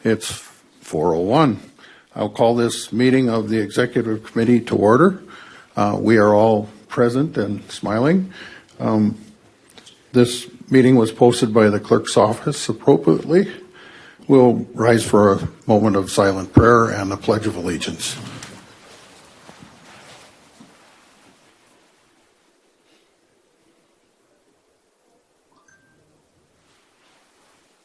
It's 4:01. I'll call this meeting of the Executive Committee to order. We are all present and smiling. This meeting was posted by the clerk's office appropriately. We'll rise for a moment of silent prayer and the Pledge of Allegiance.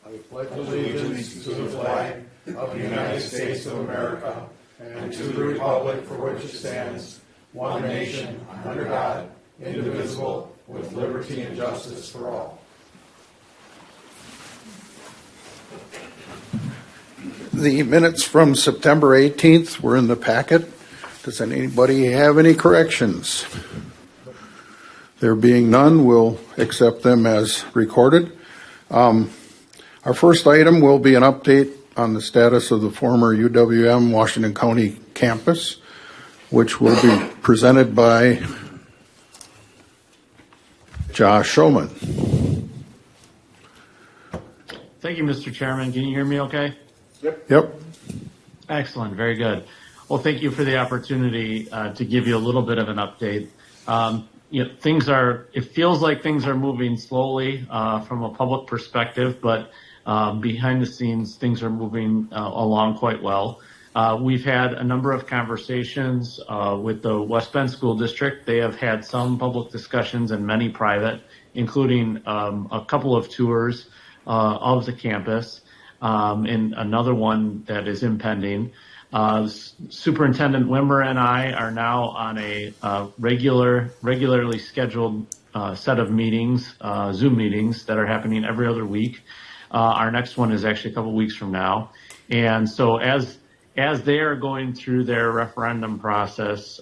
I pledge allegiance to the flag of the United States of America and to the republic for which it stands, one nation, under God, indivisible, with liberty and justice for all. The minutes from September 18th were in the packet. Does anybody have any corrections? There being none, we'll accept them as recorded. Our first item will be an update on the status of the former UWM Washington County campus, which will be presented by Josh Schoeman. Thank you, Mr. Chairman. Can you hear me okay? Yep. Excellent. Very good. Well, thank you for the opportunity to give you a little bit of an update. It feels like things are moving slowly from a public perspective, but behind the scenes, things are moving along quite well. We've had a number of conversations with the West Bend School District. They have had some public discussions and many private, including a couple of tours of the campus and another one that is impending. Superintendent Wimmer and I are now on a regularly scheduled set of meetings, Zoom meetings that are happening every other week. Our next one is actually a couple weeks from now. And so as they are going through their referendum process,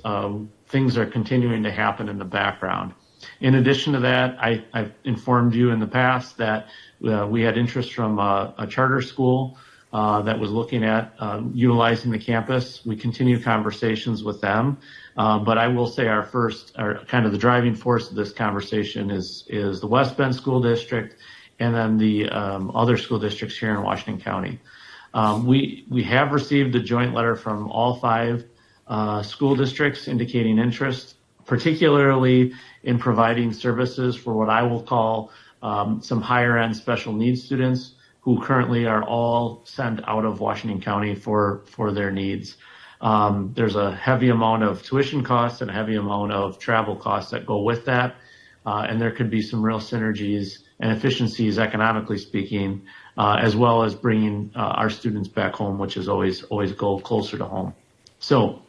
things are continuing to happen in the background. In addition to that, I've informed you in the past that we had interest from a charter school that was looking at utilizing the campus. We continue conversations with them, but I will say our kind of the driving force of this conversation is the West Bend School District and then the other school districts here in Washington County. We have received a joint letter from all 5 school districts indicating interest, particularly in providing services for what I will call some higher end special needs students who currently are all sent out of Washington County for their needs. There's a heavy amount of tuition costs and a heavy amount of travel costs that go with that. And there could be some real synergies and efficiencies, economically speaking, as well as bringing our students back home, which is always a goal closer to home. So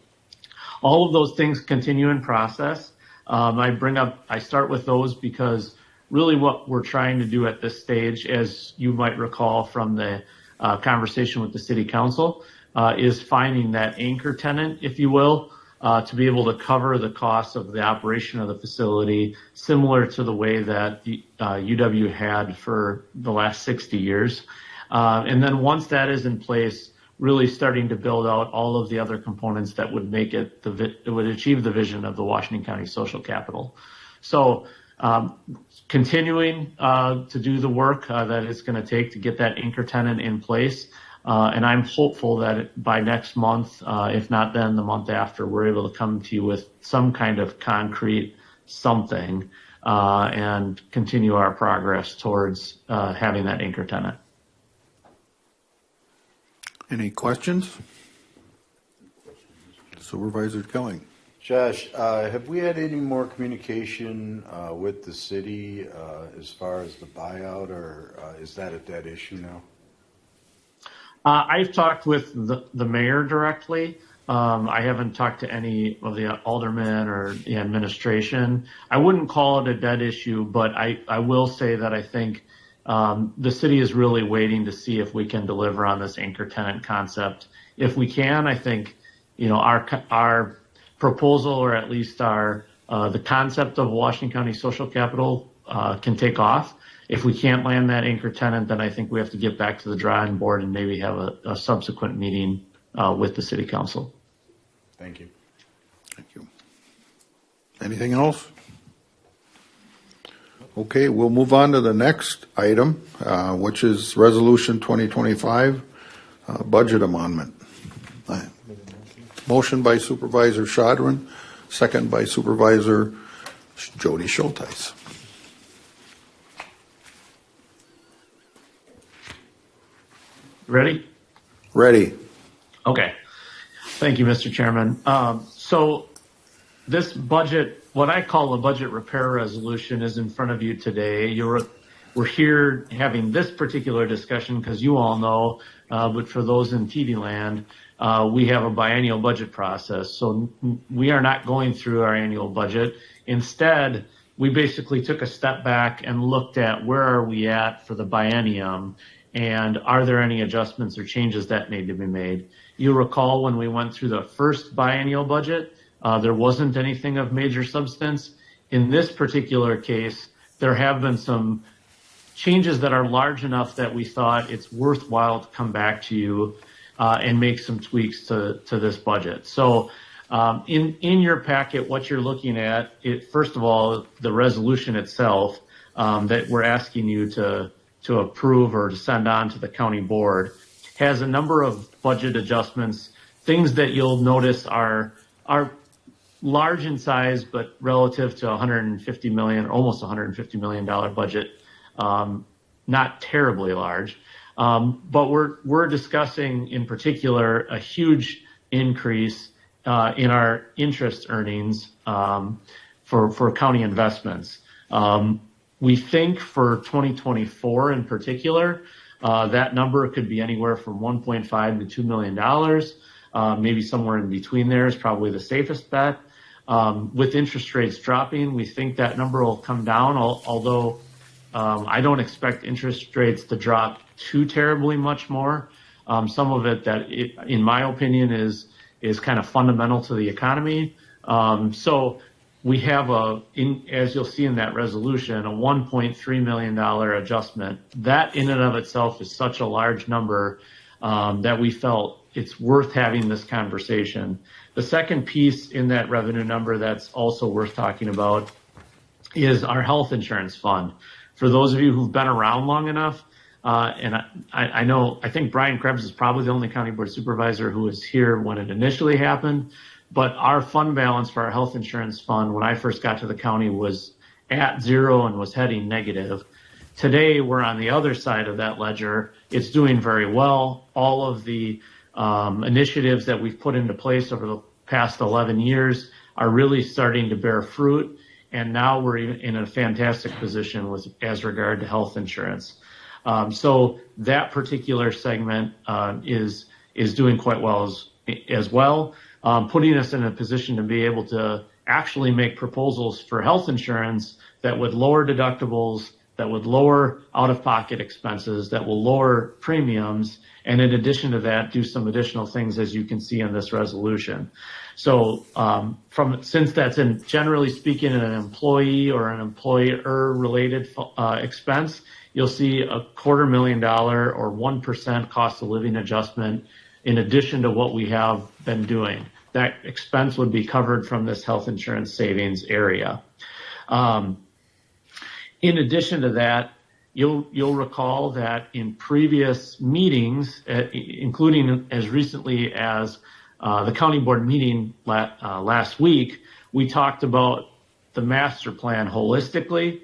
all of those things continue in process. I start with those because really what we're trying to do at this stage, as you might recall from the conversation with the City Council, is finding that anchor tenant, if you will, to be able to cover the cost of the operation of the facility, similar to the way that UW had for the last 60 years. And then once that is in place, really starting to build out all of the other components that would make it would achieve the vision of the Washington County Social Capital. So continuing to do the work that it's going to take to get that anchor tenant in place. And I'm hopeful that by next month, if not then the month after, we're able to come to you with some kind of concrete something and continue our progress towards having that anchor tenant. Any questions? Supervisor Kelling. Josh, have we had any more communication with the city as far as the buyout, or is that a dead issue now? I've talked with the mayor directly. I haven't talked to any of the aldermen or the administration. I wouldn't call it a dead issue, but I will say that I think the city is really waiting to see if we can deliver on this anchor tenant concept. If we can, I think, our proposal, or at least the concept of Washington County Social Capital can take off. If we can't land that anchor tenant, then I think we have to get back to the drawing board and maybe have a subsequent meeting with the City Council. Thank you. Thank you. Anything else? Okay, we'll move on to the next item, which is Resolution 2025 budget amendment. Motion by Supervisor Shadron, second by Supervisor Jody Schulteis. Ready? Ready. Okay. Thank you, Mr. Chairman. So this budget, what I call a budget repair resolution, is in front of you today. We're here having this particular discussion because you all know, but for those in TV land, we have a biennial budget process. So we are not going through our annual budget. Instead, we basically took a step back and looked at where are we at for the biennium, and are there any adjustments or changes that need to be made. You'll recall when we went through the first biennial budget, there wasn't anything of major substance. In this particular case, there have been some changes that are large enough that we thought it's worthwhile to come back to you and make some tweaks to this budget. So in your packet, what you're looking at, first of all, the resolution itself that we're asking you to approve or to send on to the county board has a number of budget adjustments, things that you'll notice are large in size, but relative to $150 million, almost $150 million budget, not terribly large. But we're discussing in particular a huge increase in our interest earnings for county investments. We think for 2024 in particular, that number could be anywhere from $1.5 to $2 million. Maybe somewhere in between there is probably the safest bet. With interest rates dropping, we think that number will come down, although I don't expect interest rates to drop too terribly much more. Some of it in my opinion, is kind of fundamental to the economy. So we have as you'll see in that resolution, a $1.3 million adjustment. That in and of itself is such a large number that we felt it's worth having this conversation. The second piece in that revenue number that's also worth talking about is our health insurance fund. For those of you who've been around long enough, and I think Brian Krebs is probably the only county board supervisor who was here when it initially happened, but our fund balance for our health insurance fund when I first got to the county was at zero and was heading negative. Today, we're on the other side of that ledger. It's doing very well. All of the initiatives that we've put into place over the past 11 years are really starting to bear fruit. And now we're in a fantastic position as regard to health insurance. So that particular segment is doing quite well as well, putting us in a position to be able to actually make proposals for health insurance that would lower deductibles, that would lower out-of-pocket expenses, that will lower premiums, and in addition to that, do some additional things as you can see in this resolution. So since that's generally speaking an employee or an employer-related expense, you'll see a $250,000 or 1% cost of living adjustment in addition to what we have been doing. That expense would be covered from this health insurance savings area. In addition to that, you'll recall that in previous meetings, including as recently as the county board meeting last week, we talked about the master plan holistically.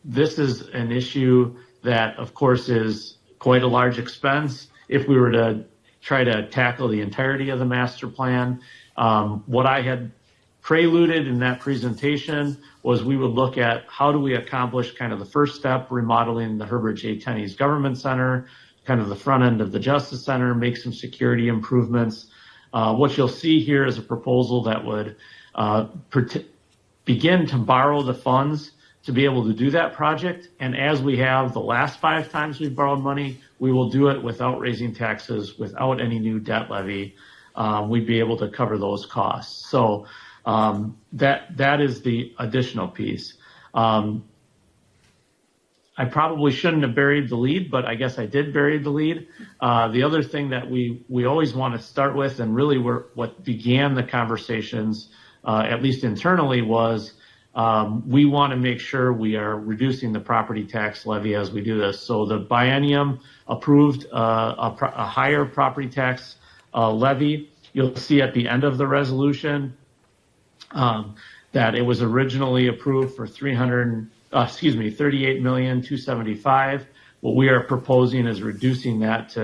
This is an issue that, of course, is quite a large expense if we were to try to tackle the entirety of the master plan. What I had preluded in that presentation was we would look at how do we accomplish kind of the first step, remodeling the Herbert J. Tenney's Government Center, kind of the front end of the Justice Center, make some security improvements. What you'll see here is a proposal that would begin to borrow the funds to be able to do that project. And as we have the last 5 times we've borrowed money, we will do it without raising taxes, without any new debt levy. We'd be able to cover those costs. So that is the additional piece. I probably shouldn't have buried the lead, but I guess I did bury the lead. The other thing that we always want to start with, and really what began the conversations, at least internally, was we want to make sure we are reducing the property tax levy as we do this. So the biennium approved a higher property tax levy. You'll see at the end of the resolution that it was originally approved for $38,275,000. What we are proposing is reducing that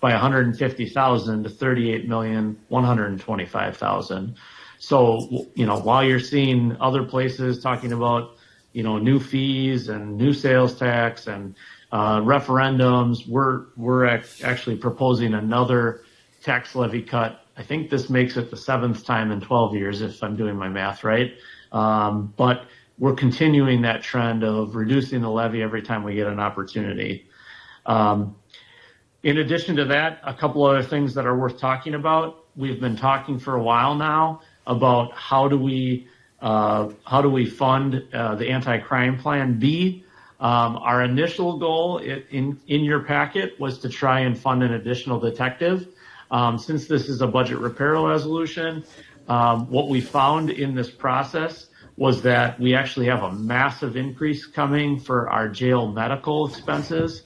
by $150,000 to $38,125,000. So, while you're seeing other places talking about, new fees and new sales tax and referendums, we're actually proposing another tax levy cut. I think this makes it the 7th time in 12 years, if I'm doing my math right. But we're continuing that trend of reducing the levy every time we get an opportunity. In addition to that, a couple other things that are worth talking about. We've been talking for a while now about how do we fund the anti-crime plan B. Our initial goal in your packet was to try and fund an additional detective. Since this is a budget repair resolution, what we found in this process was that we actually have a massive increase coming for our jail medical expenses.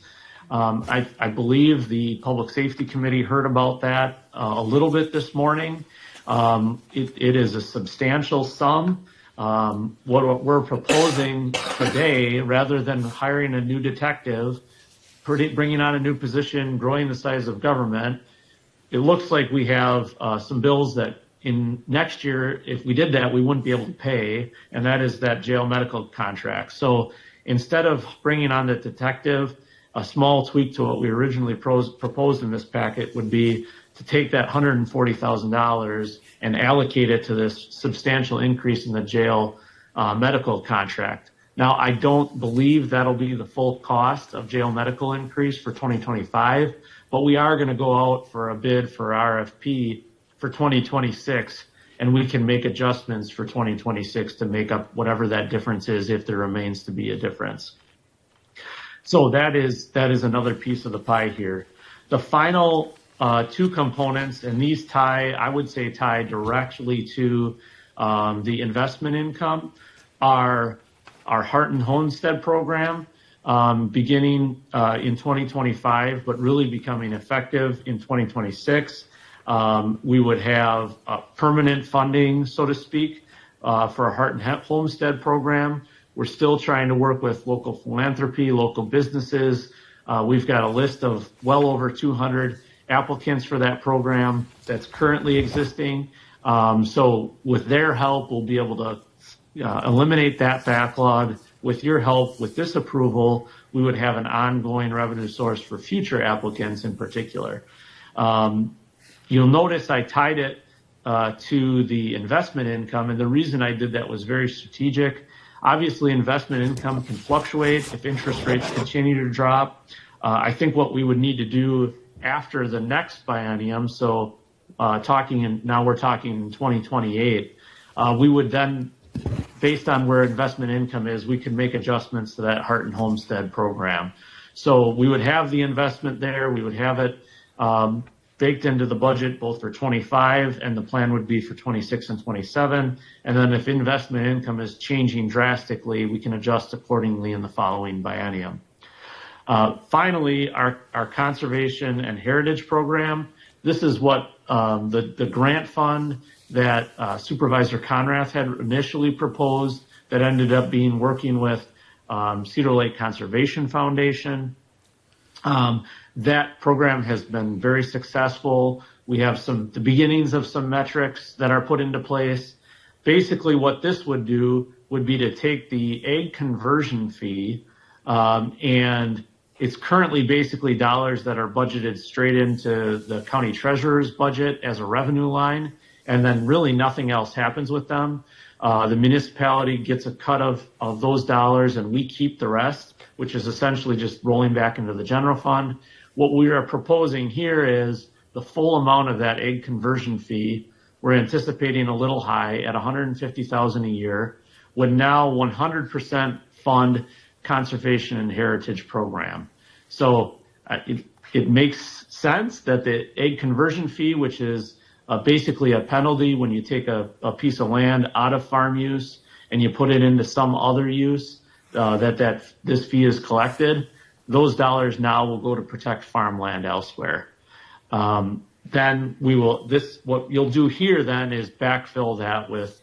I believe the Public Safety Committee heard about that a little bit this morning. It is a substantial sum. What we're proposing today, rather than hiring a new detective, bringing on a new position, growing the size of government, it looks like we have some bills that in next year, if we did that, we wouldn't be able to pay, and that is that jail medical contract. So instead of bringing on the detective, a small tweak to what we originally proposed in this packet would be to take that $140,000 and allocate it to this substantial increase in the jail medical contract. Now, I don't believe that'll be the full cost of jail medical increase for 2025, but we are going to go out for a bid for RFP for 2026, and we can make adjustments for 2026 to make up whatever that difference is if there remains to be a difference. So that is another piece of the pie here. The final two components, and these I would say tie directly to the investment income, are our Heart and Homestead program, beginning in 2025, but really becoming effective in 2026. We would have permanent funding, so to speak, for a Heart and Homestead program. We're still trying to work with local philanthropy, local businesses. We've got a list of well over 200 applicants for that program that's currently existing. So with their help, we'll be able to eliminate that backlog. With your help, with this approval, we would have an ongoing revenue source for future applicants in particular. You'll notice I tied it to the investment income, and the reason I did that was very strategic. Obviously, investment income can fluctuate if interest rates continue to drop. I think what we would need to do after the next biennium, so now we're talking in 2028, we would then, based on where investment income is, we can make adjustments to that Heart and Homestead program. So we would have the investment there. We would have it baked into the budget both for 25, and the plan would be for 26 and 27. And then if investment income is changing drastically, we can adjust accordingly in the following biennium. Finally, our conservation and heritage program. This is what the grant fund that Supervisor Conrath had initially proposed that ended up being working with Cedar Lake Conservation Foundation. That program has been very successful. We have the beginnings of some metrics that are put into place. Basically, what this would do would be to take the egg conversion fee, and it's currently basically dollars that are budgeted straight into the county treasurer's budget as a revenue line, and then really nothing else happens with them. The municipality gets a cut of those dollars, and we keep the rest, which is essentially just rolling back into the general fund. What we are proposing here is the full amount of that egg conversion fee. We're anticipating a little high at $150,000 a year, would now 100% fund conservation and heritage program. So it makes sense that the egg conversion fee, which is basically a penalty when you take a piece of land out of farm use and you put it into some other use that this fee is collected, those dollars now will go to protect farmland elsewhere. Then what you'll do here then is backfill that with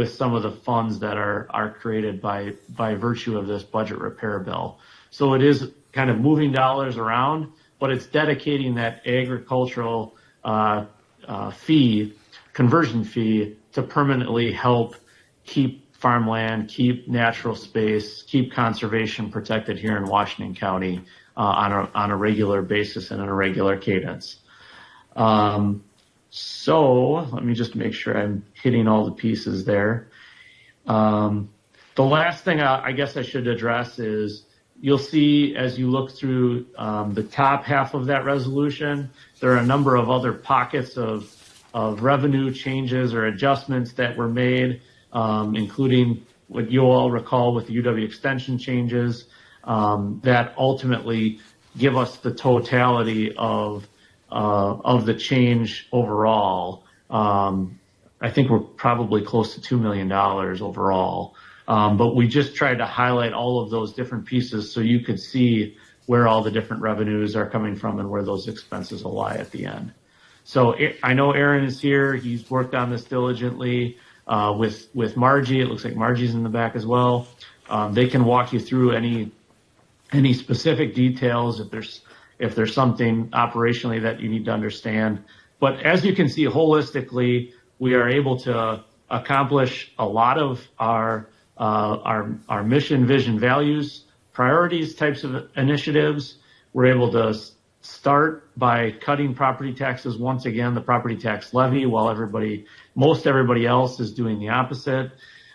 some of the funds that are created by virtue of this budget repair bill. So it is kind of moving dollars around, but it's dedicating that agricultural conversion fee to permanently help keep farmland, keep natural space, keep conservation protected here in Washington County on a regular basis and in a regular cadence. So let me just make sure I'm hitting all the pieces there. The last thing I guess I should address is you'll see as you look through the top half of that resolution, there are a number of other pockets of revenue changes or adjustments that were made, including what you all recall with the UW extension changes that ultimately give us the totality of the change overall. I think we're probably close to $2 million overall. But we just tried to highlight all of those different pieces so you could see where all the different revenues are coming from and where those expenses will lie at the end. So I know Aaron is here. He's worked on this diligently with Margie. It looks like Margie's in the back as well. They can walk you through any specific details if there's something operationally that you need to understand. But as you can see, holistically, we are able to accomplish a lot of our mission, vision, values, priorities types of initiatives. We're able to start by cutting property taxes once again, the property tax levy, while most everybody else is doing the opposite.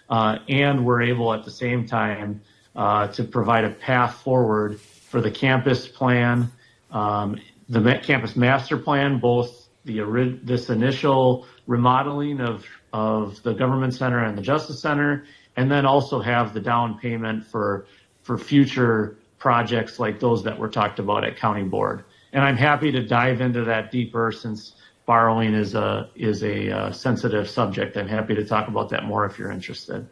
And we're able at the same time to provide a path forward for the campus plan, the campus master plan, both this initial remodeling of the government center and the justice center, and then also have the down payment for future projects like those that were talked about at county board. And I'm happy to dive into that deeper since borrowing is a sensitive subject. I'm happy to talk about that more if you're interested.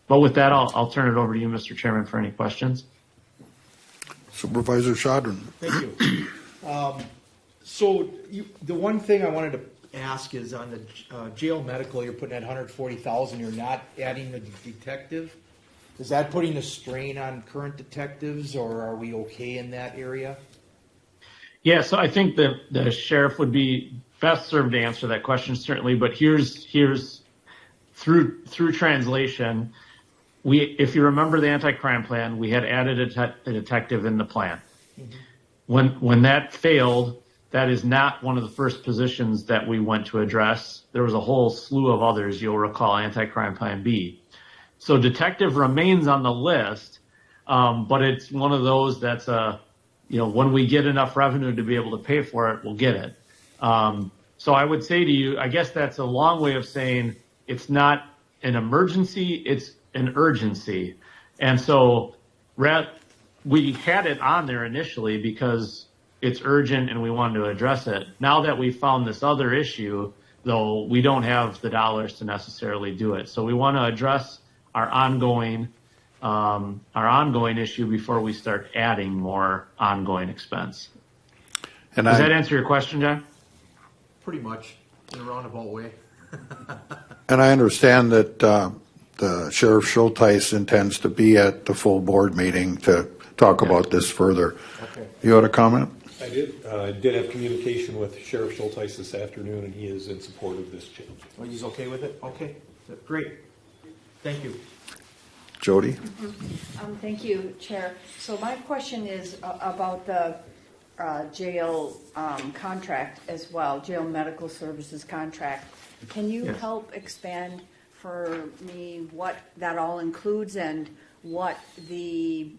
But with that, I'll turn it over to you, Mr. Chairman, for any questions. Supervisor Shadron. Thank you. The one thing I wanted to ask is on the jail medical, you're putting at $140,000. You're not adding the detective. Is that putting a strain on current detectives, or are we okay in that area? Yeah, so I think the sheriff would be best served to answer that question, certainly. But here's through translation. If you remember the anti-crime plan, we had added a detective in the plan. Mm-hmm. When that failed, that is not one of the first positions that we went to address. There was a whole slew of others, you'll recall, anti-crime plan B. So detective remains on the list, but it's one of those that's when we get enough revenue to be able to pay for it, we'll get it. So I would say to you, I guess that's a long way of saying it's not an emergency, it's an urgency. And so we had it on there initially because it's urgent and we wanted to address it. Now that we've found this other issue, though, we don't have the dollars to necessarily do it. So we want to address our ongoing issue before we start adding more ongoing expense. Does that answer your question, John? Pretty much, in a roundabout way. And I understand that the Sheriff Schulteis intends to be at the full board meeting to talk about this further. Okay. You had a comment? I did. I did have communication with Sheriff Schulteis this afternoon, and he is in support of this change. Oh, he's okay with it? Okay, great. Thank you. Jody? Thank you, Chair. So my question is about the jail contract as well, jail medical services contract. Can you help expand for me what that all includes and what the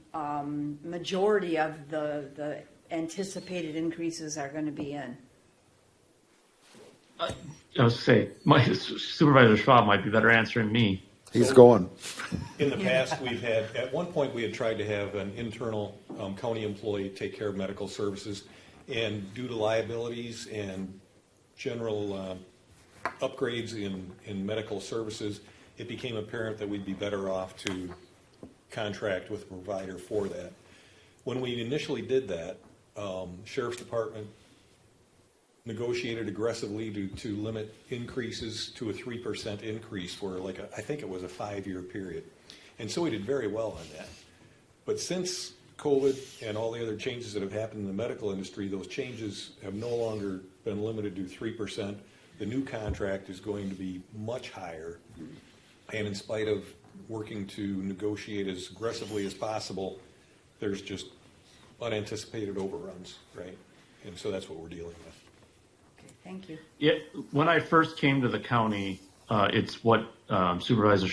majority of the anticipated increases are going to be in? I was say, my Supervisor Schwab might be better answering me. He's going. In the past, at one point, we had tried to have an internal county employee take care of medical services, and due to liabilities and general upgrades in medical services, it became apparent that we'd be better off to contract with a provider for that. When we initially did that, Sheriff's Department negotiated aggressively to limit increases to a 3% increase for I think it was a 5-year period. And so we did very well on that. But since COVID and all the other changes that have happened in the medical industry, those changes have no longer been limited to 3%. The new contract is going to be much higher. And in spite of working to negotiate as aggressively as possible, there's just unanticipated overruns, right? And so that's what we're dealing with. Okay, thank you. Yeah, when I first came to the county, it's what Supervisor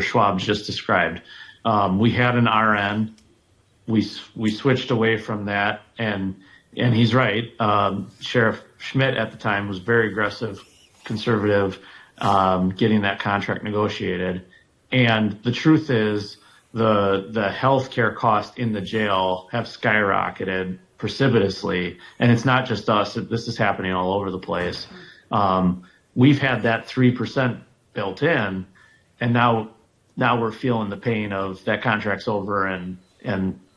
Schwab just described. We had an RN. We switched away from that, and he's right. Sheriff Schmidt at the time was very aggressive, conservative, getting that contract negotiated. And the truth is, the health care costs in the jail have skyrocketed precipitously, and it's not just us. This is happening all over the place. We've had that 3% built in, and now we're feeling the pain of that contract's over, and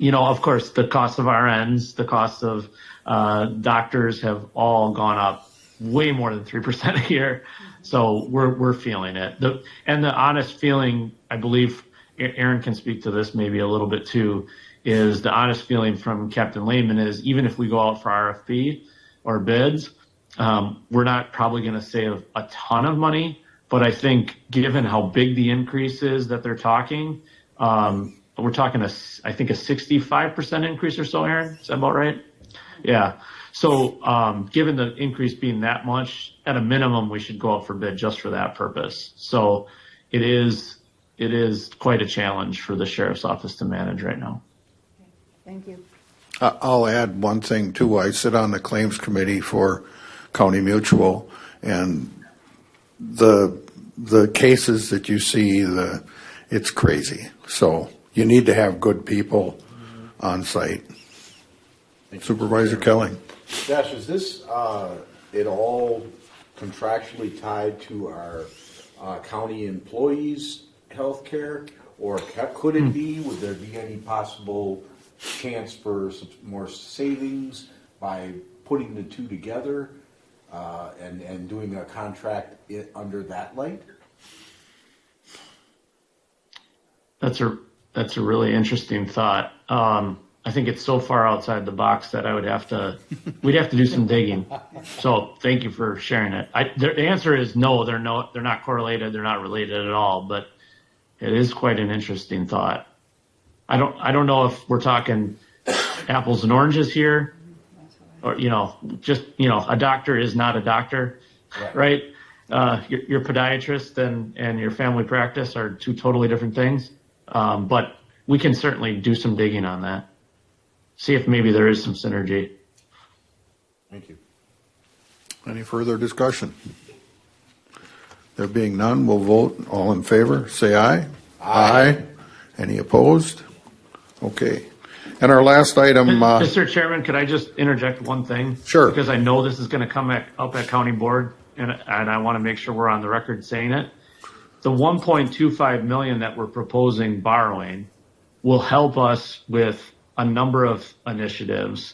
of course the cost of RNs, the cost of doctors have all gone up way more than 3% a year. So we're feeling it. The honest feeling, I believe Aaron can speak to this maybe a little bit too, is the honest feeling from Captain Lehman is even if we go out for RFP or bids, we're not probably going to save a ton of money. But I think given how big the increase is that they're talking, we're talking I think a 65% increase or so, Aaron. Is that about right? Yeah. So given the increase being that much, at a minimum, we should go out for bid just for that purpose. So it is quite a challenge for the sheriff's office to manage right now. Thank you. I'll add one thing too. I sit on the claims committee for County Mutual, and the cases that you see, it's crazy. So you need to have good people on site. Supervisor Kelly. Dash, is this at all contractually tied to our county employees' health care, or could it be? Would there be any possible chance for some more savings by putting the two together and doing a contract under that light? That's a really interesting thought. I think it's so far outside the box that we'd have to do some digging. So thank you for sharing it. The answer is no, they're not correlated, they're not related at all, but it is quite an interesting thought. I don't know if we're talking apples and oranges here, or a doctor is not a doctor, right? Your podiatrist and your family practice are two totally different things. But we can certainly do some digging on that. See if maybe there is some synergy. Thank you. Any further discussion? There being none, we'll vote. All in favor, say aye. Aye. Any opposed? Okay. And our last item. Mr. Chairman, could I just interject one thing? Sure. Because I know this is going to come up at County Board, and I want to make sure we're on the record saying it. The $1.25 million that we're proposing borrowing will help us with a number of initiatives.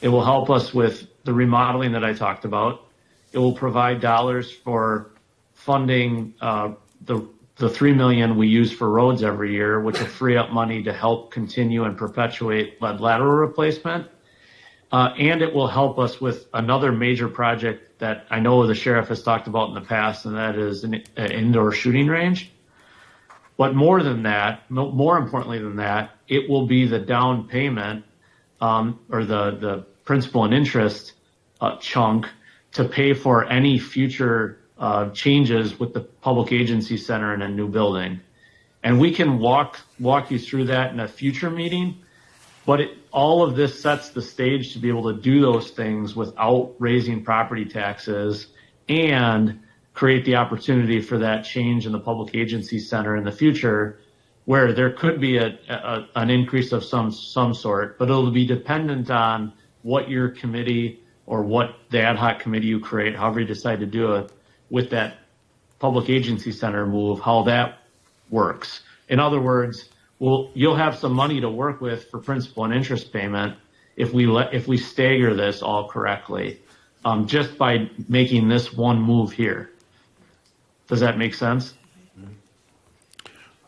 It will help us with the remodeling that I talked about. It will provide dollars for funding the $3 million we use for roads every year, which will free up money to help continue and perpetuate lead lateral replacement. And it will help us with another major project that I know the sheriff has talked about in the past, and that is an indoor shooting range. But more importantly than that, it will be the down payment or the principal and interest chunk to pay for any future changes with the public agency center in a new building. And we can walk you through that in a future meeting, but all of this sets the stage to be able to do those things without raising property taxes and create the opportunity for that change in the public agency center in the future, where there could be an increase of some sort, but it'll be dependent on what your committee or what the ad hoc committee you create, however you decide to do it, with that public agency center move, how that works. In other words, you'll have some money to work with for principal and interest payment if we stagger this all correctly, just by making this one move here. Does that make sense?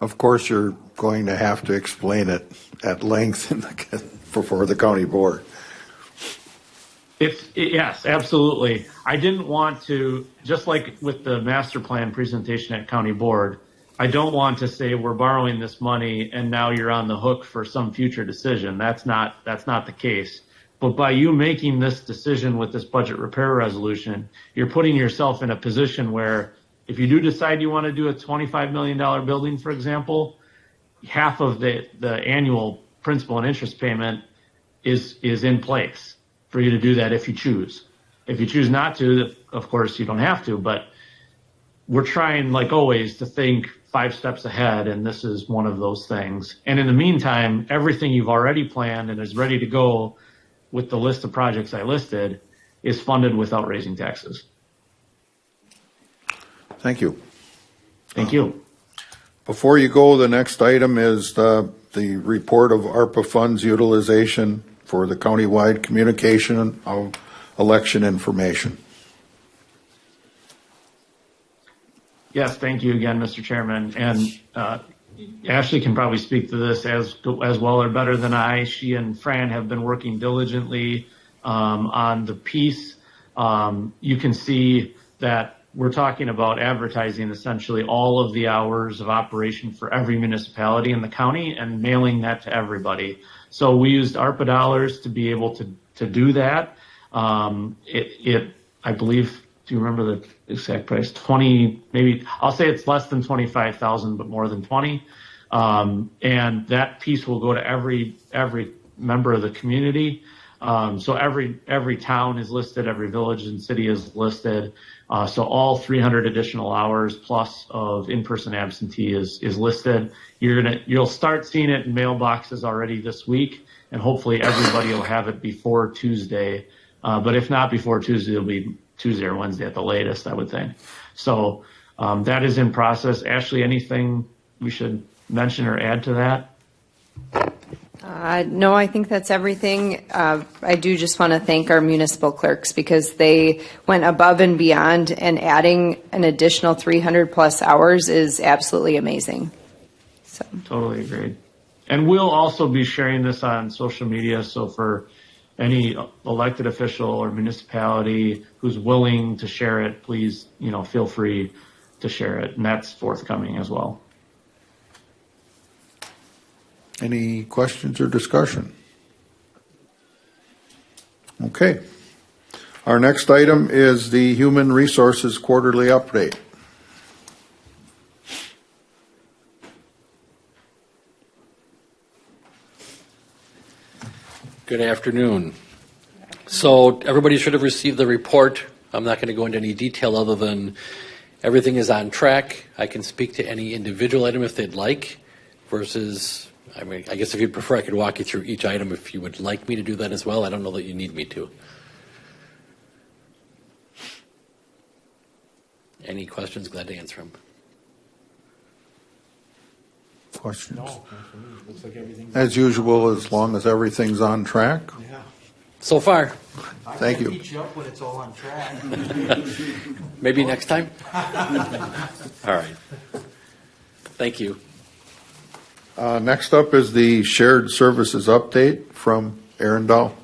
Of course, you're going to have to explain it at length before the county board. Yes, absolutely. I didn't want to, just like with the master plan presentation at county board, I don't want to say we're borrowing this money and now you're on the hook for some future decision. That's not the case. But by you making this decision with this budget repair resolution, you're putting yourself in a position where if you do decide you want to do a $25 million building, for example, half of the annual principal and interest payment is in place for you to do that if you choose. If you choose not to, of course, you don't have to, but we're trying, like always, to think 5 steps ahead, and this is one of those things. And in the meantime, everything you've already planned and is ready to go with the list of projects I listed is funded without raising taxes. Thank you. Thank you. Before you go, the next item is the report of ARPA funds utilization for the countywide communication of election information. Yes, thank you again, Mr. Chairman. And Ashley can probably speak to this as well or better than I. She and Fran have been working diligently on the piece. You can see that we're talking about advertising essentially all of the hours of operation for every municipality in the county and mailing that to everybody. So we used ARPA dollars to be able to do that. I believe, do you remember the exact price? 20, maybe, I'll say it's less than 25,000, but more than 20. And that piece will go to every member of the community. So every town is listed, every village and city is listed. So all 300 additional hours plus of in-person absentee is listed. You'll start seeing it in mailboxes already this week, and hopefully everybody will have it before Tuesday. But if not before Tuesday, it'll be Tuesday or Wednesday at the latest, I would think. So that is in process. Ashley, anything we should mention or add to that? No, I think that's everything. I do just want to thank our municipal clerks because they went above and beyond, and adding an additional 300 plus hours is absolutely amazing. So Totally agreed. And we'll also be sharing this on social media. So for any elected official or municipality who's willing to share it, please, feel free to share it. And that's forthcoming as well. Any questions or discussion? Okay. Our next item is the Human Resources Quarterly Update. Good afternoon. So everybody should have received the report. I'm not going to go into any detail other than everything is on track. I can speak to any individual item if they'd like versus, I guess if you'd prefer, I could walk you through each item if you would like me to do that as well. I don't know that you need me to. Any questions? Glad to answer them. Questions? No, not for me. Looks like everything's. As usual, as long as everything's on track. Yeah. So far, Thank you. I can teach you up when it's all on track. maybe next time. All right. Thank you. Next up is the Shared Services Update from Aaron Dahl.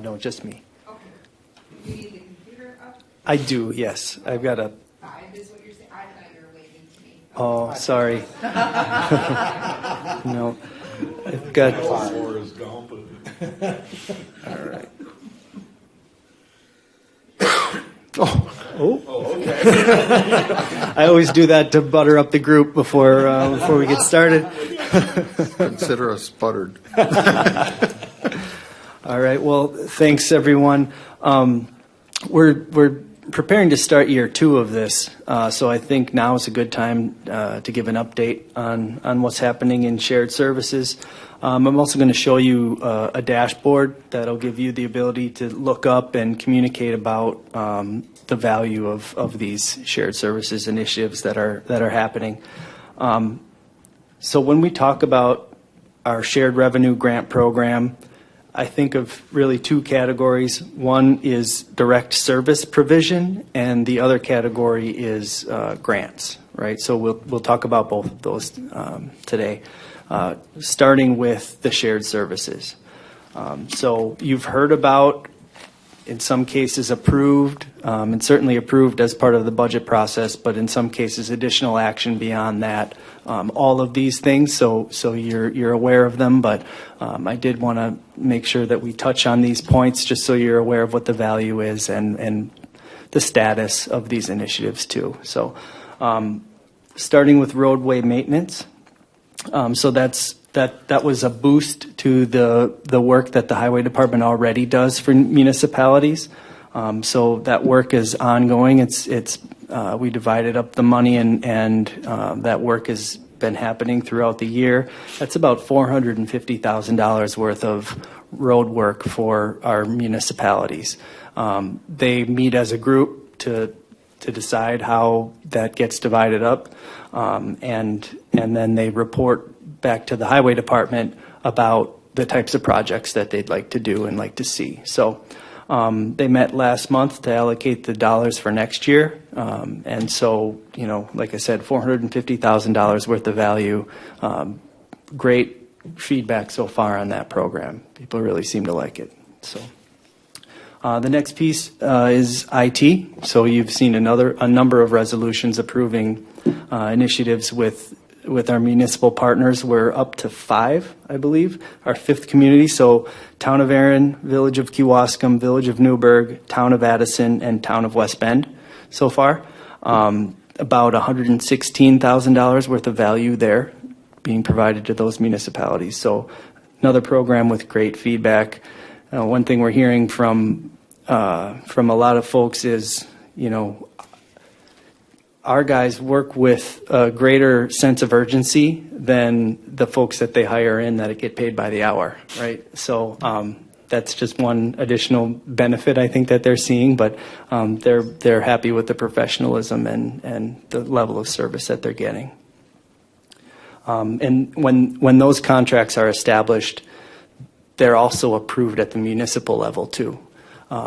No, just me. Okay. You need the computer up? I do, yes. I've got a. 5 is what you're saying? I thought you were waving to me. Oh, sorry. No, I've got. All right. I always do that to butter up the group before we get started. Consider us sputtered. All right. Well, thanks everyone. We're preparing to start year 2 of this, so I think now is a good time to give an update on what's happening in shared services. I'm also going to show you a dashboard that'll give you the ability to look up and communicate about the value of these shared services initiatives that are happening. So when we talk about our shared revenue grant program, I think of really 2 categories. One is direct service provision, and the other category is grants, right? So we'll talk about both of those today, starting with the shared services. So you've heard about, in some cases approved, and certainly approved as part of the budget process, but in some cases additional action beyond that. All of these things, so you're aware of them, but I did want to make sure that we touch on these points just so you're aware of what the value is and the status of these initiatives too. So starting with roadway maintenance, so that was a boost to the work that the highway department already does for municipalities. So that work is ongoing. We divided up the money and that work has been happening throughout the year. That's about $450,000 worth of road work for our municipalities. They meet as a group to decide how that gets divided up, and then they report back to the highway department about the types of projects that they'd like to do and like to see. So they met last month to allocate the dollars for next year. And so, like I said, $450,000 worth of value. Great feedback so far on that program. People really seem to like it. So the next piece is IT. So you've seen a number of resolutions approving initiatives with our municipal partners. We're up to 5, I believe, our 5th community. So Town of Erin, Village of Kewaskum, Village of Newburgh, Town of Addison, and Town of West Bend so far. About $116,000 worth of value there being provided to those municipalities. So another program with great feedback. One thing we're hearing from a lot of folks is, our guys work with a greater sense of urgency than the folks that they hire in that get paid by the hour, right? So that's just one additional benefit I think that they're seeing, but they're happy with the professionalism and the level of service that they're getting. And when those contracts are established, they're also approved at the municipal level too.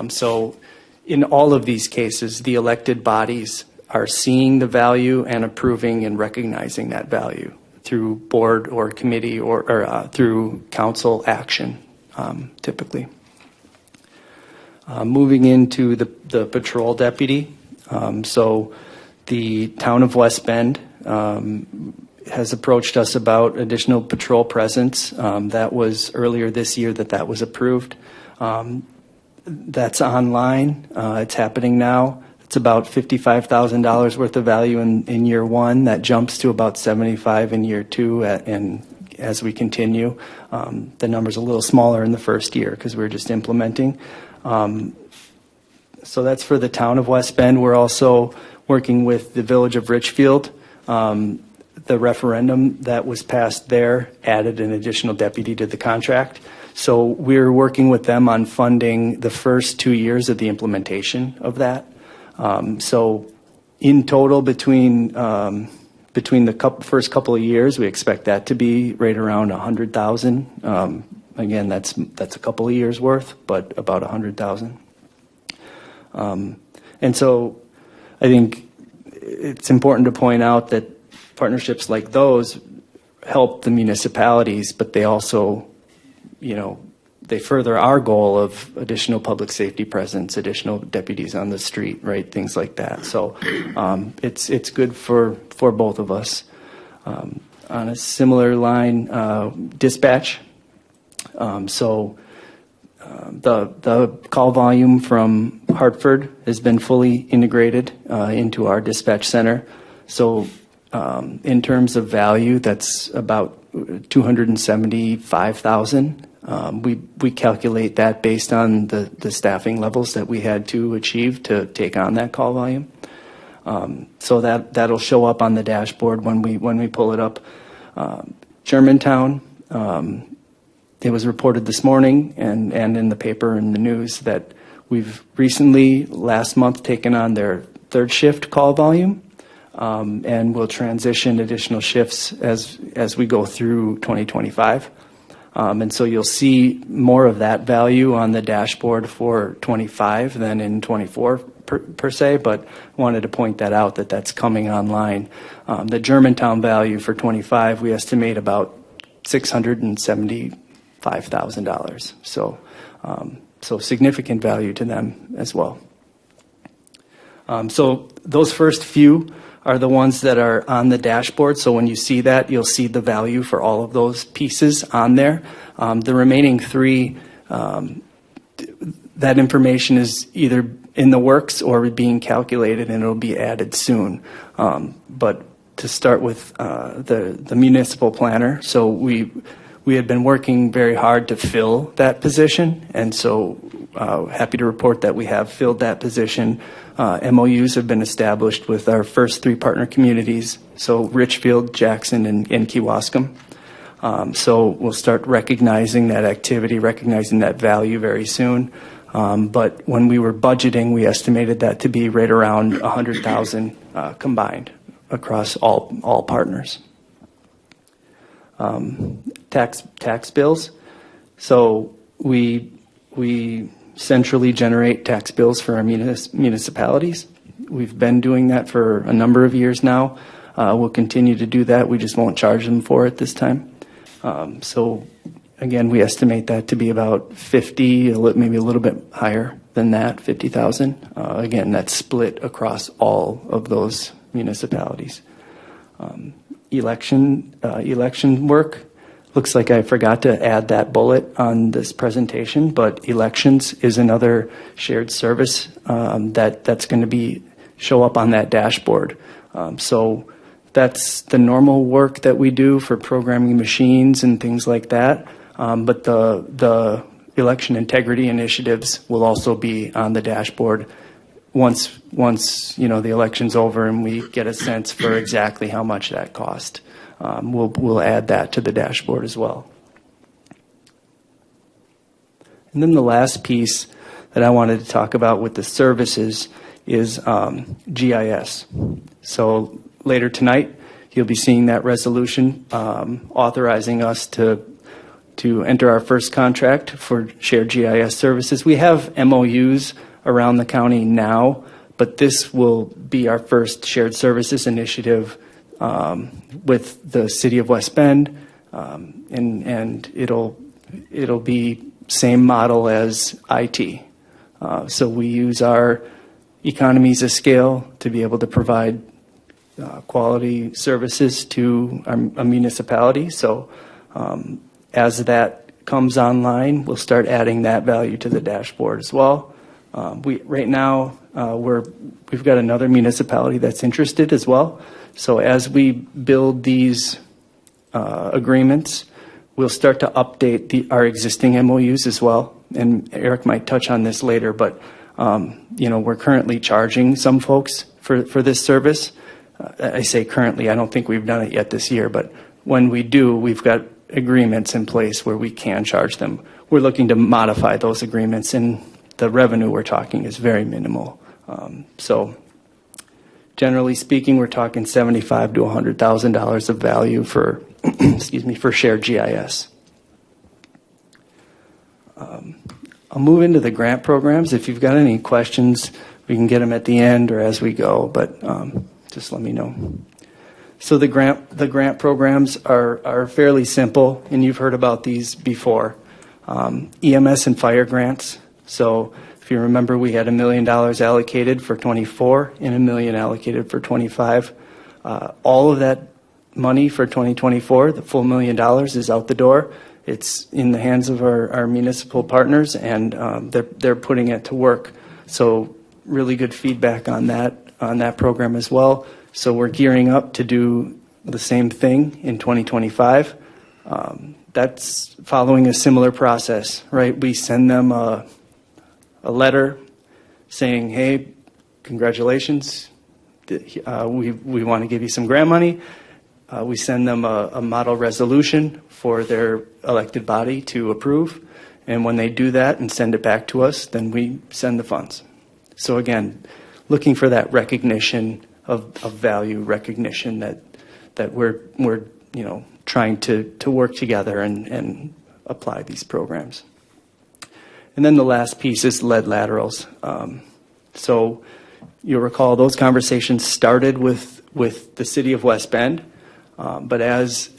So in all of these cases, the elected bodies are seeing the value and approving and recognizing that value through board or committee or through council action, typically. Moving into the patrol deputy. So the town of West Bend has approached us about additional patrol presence. That was earlier this year that was approved. That's online. It's happening now. It's about $55,000 worth of value in year 1. That jumps to about $75,000 in year 2, and as we continue, the number's a little smaller in the first year because we're just implementing. So that's for the town of West Bend. We're also working with the village of Richfield. The referendum that was passed there added an additional deputy to the contract. So we're working with them on funding the first 2 years of the implementation of that. So in total, between the first couple of years, we expect that to be right around $100,000. Again, that's a couple of years worth, but about $100,000. And so I think it's important to point out that partnerships like those help the municipalities, but they also, they further our goal of additional public safety presence, additional deputies on the street, right? Things like that. So it's good for both of us. On a similar line, dispatch. The call volume from Hartford has been fully integrated into our dispatch center. So in terms of value, that's about $275,000 We calculate that based on the staffing levels that we had to achieve to take on that call volume. So that'll show up on the dashboard when we pull it up. Germantown, it was reported this morning and in the paper and the news that we've recently, last month, taken on their third shift call volume, and we'll transition additional shifts as we go through 2025. And so you'll see more of that value on the dashboard for 25 than in 24 per se, but wanted to point that out that that's coming online. The Germantown value for 25, we estimate about $675,000. So significant value to them as well. So those first few are the ones that are on the dashboard. So when you see that, you'll see the value for all of those pieces on there. The remaining three, that information is either in the works or being calculated, and it'll be added soon. But to start with the municipal planner, so we had been working very hard to fill that position, and so happy to report that we have filled that position. MOUs have been established with our first three partner communities, so Richfield, Jackson, and Kewaskum. So we'll start recognizing that activity, recognizing that value very soon. But when we were budgeting, we estimated that to be right around $100,000 combined across all partners. Tax bills. So we centrally generate tax bills for our municipalities. We've been doing that for a number of years now. We'll continue to do that. We just won't charge them for it this time. So again, we estimate that to be about 50, maybe a little bit higher than that, 50,000. Again, that's split across all of those municipalities. Election work. Looks like I forgot to add that bullet on this presentation, but elections is another shared service that's going to show up on that dashboard. So that's the normal work that we do for programming machines and things like that. But the election integrity initiatives will also be on the dashboard once the election's over and we get a sense for exactly how much that cost. We'll add that to the dashboard as well. And then the last piece that I wanted to talk about with the services is GIS. So later tonight, you'll be seeing that resolution authorizing us to enter our first contract for shared GIS services. We have MOUs around the county now, but this will be our first shared services initiative with the city of West Bend, and it'll be same model as IT. So we use our economies of scale to be able to provide quality services to a municipality. So as that comes online, we'll start adding that value to the dashboard as well. Right now we've got another municipality that's interested as well. So as we build these agreements, we'll start to update our existing MOUs as well. And Eric might touch on this later, but we're currently charging some folks for this service. I say currently, I don't think we've done it yet this year, but when we do, we've got agreements in place where we can charge them. We're looking to modify those agreements, and the revenue we're talking is very minimal. So generally speaking, we're talking $75,000 to $100,000 of value for, for shared GIS. I'll move into the grant programs. If you've got any questions, we can get them at the end or as we go, but just let me know. So the grant programs are fairly simple, and you've heard about these before. EMS and fire grants. So if you remember, we had $1 million allocated for 24 and $1 million allocated for 25. All of that money for 2024, the full $1 million, is out the door. It's in the hands of our municipal partners, and they're putting it to work. So really good feedback on that program as well. So we're gearing up to do the same thing in 2025. that's following a similar process, right? We send them a letter saying, hey, congratulations, we want to give you some grant money. We send them a model resolution for their elected body to approve. And when they do that and send it back to us, then we send the funds. So again, looking for that recognition of value, recognition that we're trying to work together and apply these programs. And then the last piece is lead laterals. So you'll recall those conversations started with the city of West Bend, but as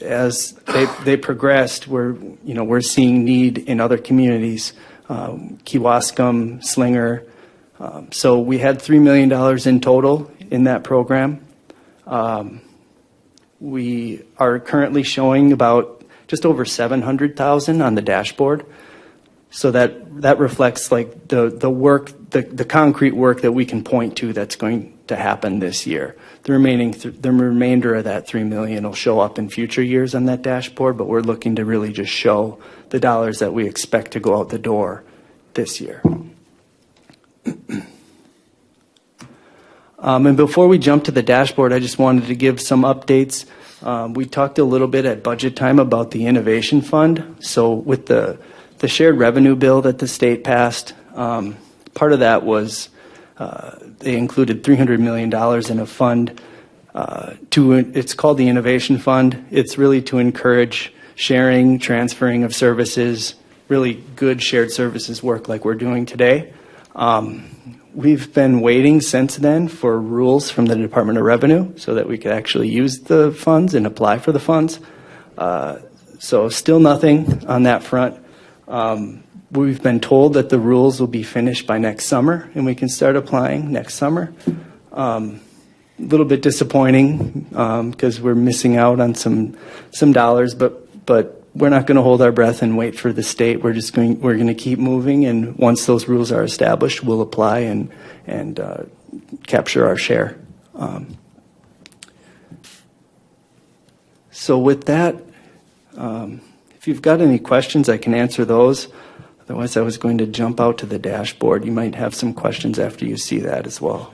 they progressed, we're seeing need in other communities, Kewaskum, Slinger. So we had $3 million in total in that program. We are currently showing about just over 700,000 on the dashboard. So that reflects like the work, the concrete work that we can point to that's going to happen this year. The remainder of that $3 million will show up in future years on that dashboard, but we're looking to really just show the dollars that we expect to go out the door this year. And before we jump to the dashboard, I just wanted to give some updates. We talked a little bit at budget time about the innovation fund. So with the shared revenue bill that the state passed, part of that was they included $300 million in a fund. It's called the Innovation Fund. It's really to encourage sharing, transferring of services, really good shared services work like we're doing today. We've been waiting since then for rules from the Department of Revenue so that we could actually use the funds and apply for the funds. So still nothing on that front. We've been told that the rules will be finished by next summer and we can start applying next summer. A little bit disappointing because we're missing out on some dollars, but we're not going to hold our breath and wait for the state. We're going to keep moving, and once those rules are established, we'll apply and capture our share. So with that, if you've got any questions, I can answer those. Otherwise, I was going to jump out to the dashboard. You might have some questions after you see that as well.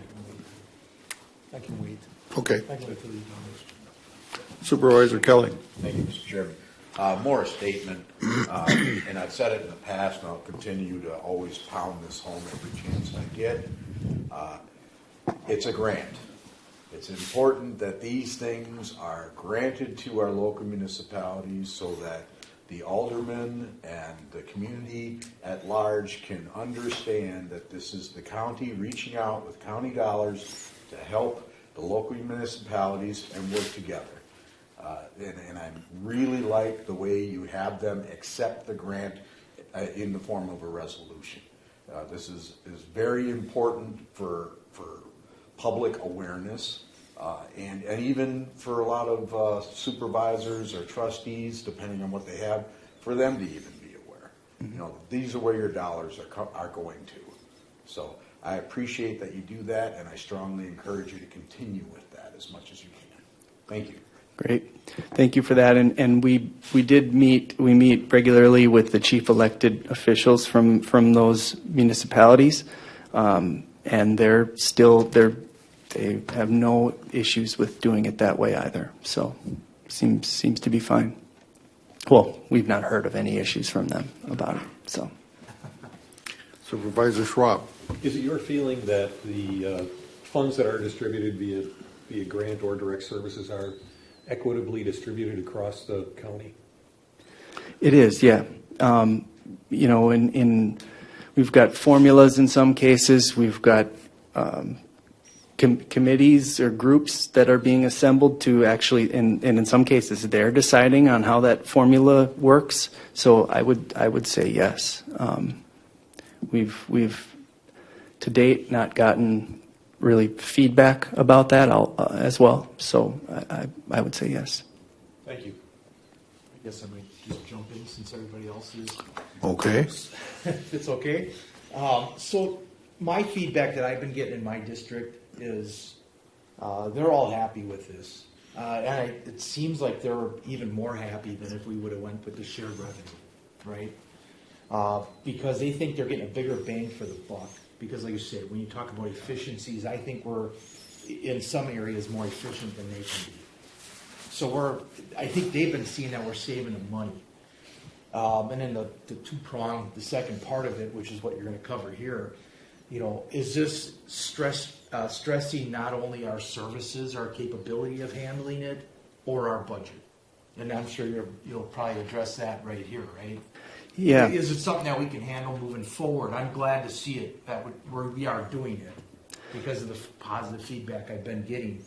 I can wait. Okay. I can wait till these numbers. Supervisor Kelly. Thank you, Mr. Chairman. More a statement, and I've said it in the past, and I'll continue to always pound this home every chance I get. It's a grant. It's important that these things are granted to our local municipalities so that the aldermen and the community at large can understand that this is the county reaching out with county dollars to help the local municipalities and work together. And I really like the way you have them accept the grant in the form of a resolution. This is very important for public awareness and even for a lot of supervisors or trustees, depending on what they have, for them to even be aware. You know, these are where your dollars are going to. So I appreciate that you do that, and I strongly encourage you to continue with that as much as you can. Thank you. Great. Thank you for that. And we meet regularly with the chief elected officials from those municipalities. And they have no issues with doing it that way either. So seems to be fine. Well, we've not heard of any issues from them about it. So Supervisor Schwab. Is it your feeling that the funds that are distributed via grant or direct services are equitably distributed across the county? It is, yeah. We've got formulas in some cases. We've got committees or groups that are being assembled to actually, and in some cases, they're deciding on how that formula works. So I would say yes. We've to date not gotten really feedback about that as well. So I would say yes. Thank you. I guess I might just jump in since everybody else is. Okay. If it's okay. So my feedback that I've been getting in my district is they're all happy with this. It seems like they're even more happy than if we would have went with the shared revenue, right? Because they think they're getting a bigger bang for the buck. Because like you said, when you talk about efficiencies, I think we're in some areas more efficient than they can be. So I think they've been seeing that we're saving them money. And then the two-prong, the second part of it, which is what you're gonna cover here, is this stressing not only our services, our capability of handling it, or our budget? And I'm sure you'll probably address that right here, right? Yeah. Is it something that we can handle moving forward? I'm glad to see it, we are doing it because of the positive feedback I've been getting.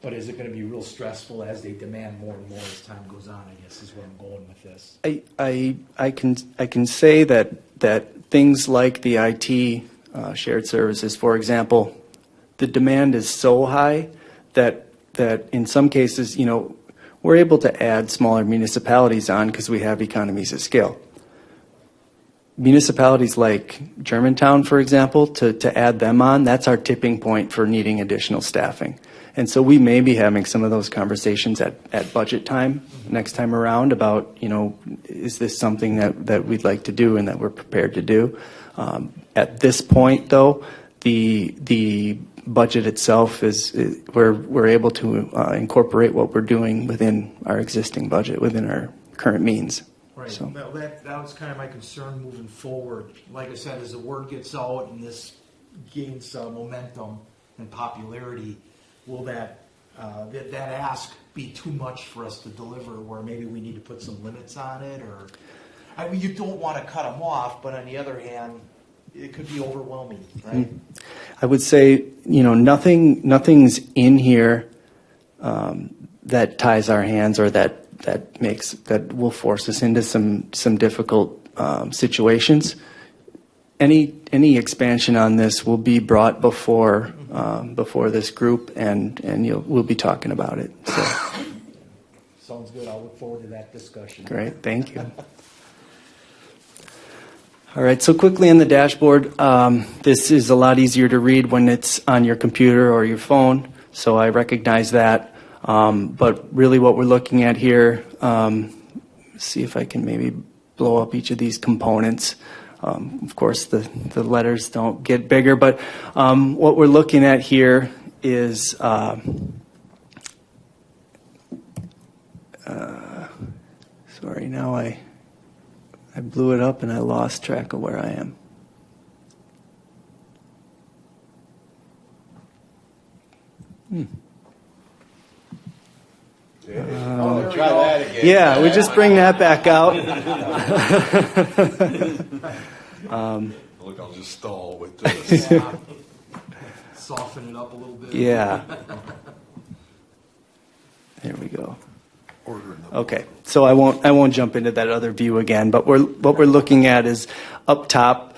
But is it going to be real stressful as they demand more and more as time goes on, I guess is where I'm going with this. I can say that things like the IT shared services, for example, the demand is so high that in some cases, we're able to add smaller municipalities on because we have economies of scale. Municipalities like Germantown, for example, to add them on, that's our tipping point for needing additional staffing. And so we may be having some of those conversations at budget time next time around about, is this something that we'd like to do and that we're prepared to do? At this point, though, the budget itself is we're able to incorporate what we're doing within our existing budget, within our current means. Right. So. That was kind of my concern moving forward. Like I said, as the word gets out and this gains momentum and popularity, will that ask be too much for us to deliver, where maybe we need to put some limits on it? Or, I mean, you don't want to cut them off, but on the other hand, it could be overwhelming, right? I would say, nothing's in here that ties our hands or that will force us into some difficult situations. Any expansion on this will be brought before this group, and we'll be talking about it. So. Sounds good. I'll look forward to that discussion. Great, thank you. All right, so quickly on the dashboard, this is a lot easier to read when it's on your computer or your phone, so I recognize that. But really what we're looking at here, see if I can maybe blow up each of these components. Of course, the letters don't get bigger, but what we're looking at here is sorry, now I blew it up and I lost track of where I am. Try that again. Yeah, we just bring that back out. Look, I'll just stall with this. Yeah. Soften it up a little bit. Yeah. There we go. Okay, so I won't jump into that other view again, but what we're looking at is up top,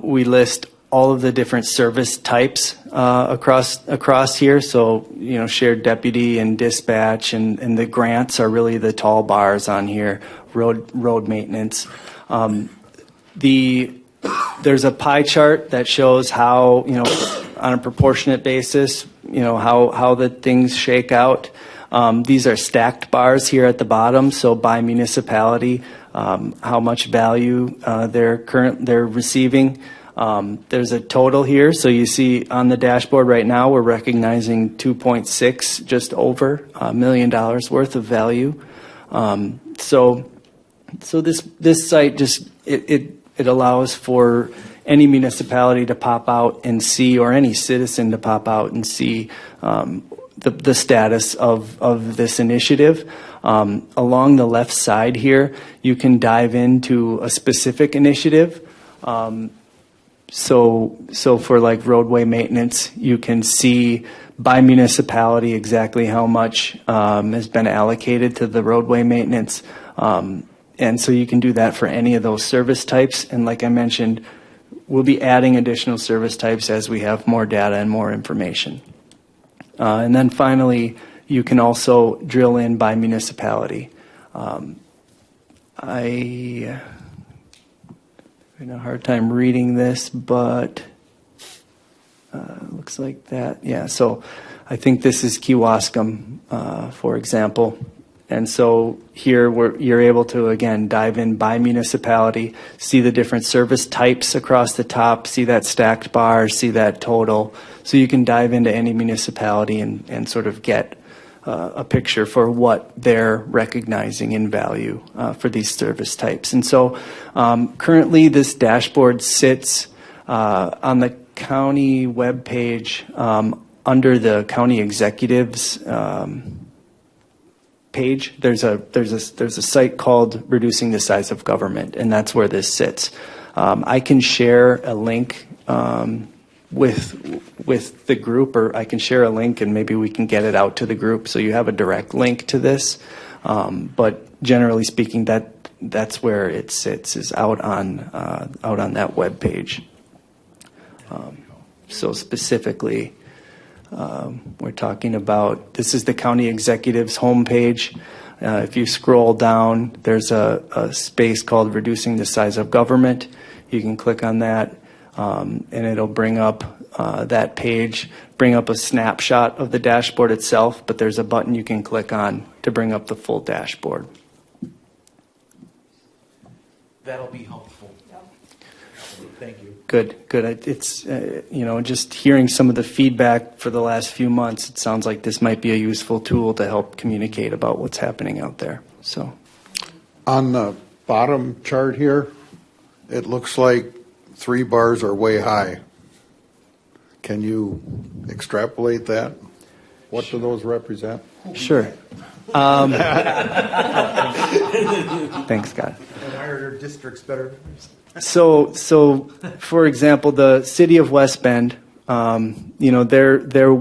we list all of the different service types across here. So, shared deputy and dispatch and the grants are really the tall bars on here, road maintenance. There's a pie chart that shows how, on a proportionate basis, how the things shake out. These are stacked bars here at the bottom, so by municipality, how much value they're receiving. There's a total here, so you see on the dashboard right now we're recognizing 2.6, just over $1 million worth of value. So this site just it allows for any municipality to pop out and see, or any citizen to pop out and see the status of this initiative. Along the left side here, you can dive into a specific initiative. So for like roadway maintenance, you can see by municipality exactly how much has been allocated to the roadway maintenance. And so you can do that for any of those service types. And like I mentioned, we'll be adding additional service types as we have more data and more information. And then finally, you can also drill in by municipality. I had a hard time reading this, but looks like that. Yeah, so I think this is Kewaskum, for example. And so here you're able to, again, dive in by municipality, see the different service types across the top, see that stacked bar, see that total. So you can dive into any municipality and sort of get a picture for what they're recognizing in value for these service types. And so currently this dashboard sits on the county webpage under the county executives page. There's a site called Reducing the Size of Government, and that's where this sits. I can share a link with the group, or I can share a link and maybe we can get it out to the group so you have a direct link to this. But generally speaking, that's where it sits, is out on that web page. So specifically, we're talking about, this is the county executive's homepage. If you scroll down, there's a space called Reducing the Size of Government. You can click on that, and it'll bring up that page, bring up a snapshot of the dashboard itself, but there's a button you can click on to bring up the full dashboard. That'll be helpful. Thank you. Good. It's, just hearing some of the feedback for the last few months, it sounds like this might be a useful tool to help communicate about what's happening out there. So, On the bottom chart here, it looks like 3 bars are way high. Can you extrapolate that? What do those represent? sure. Thanks, Scott. And why are their districts better? So for example, the city of West Bend, their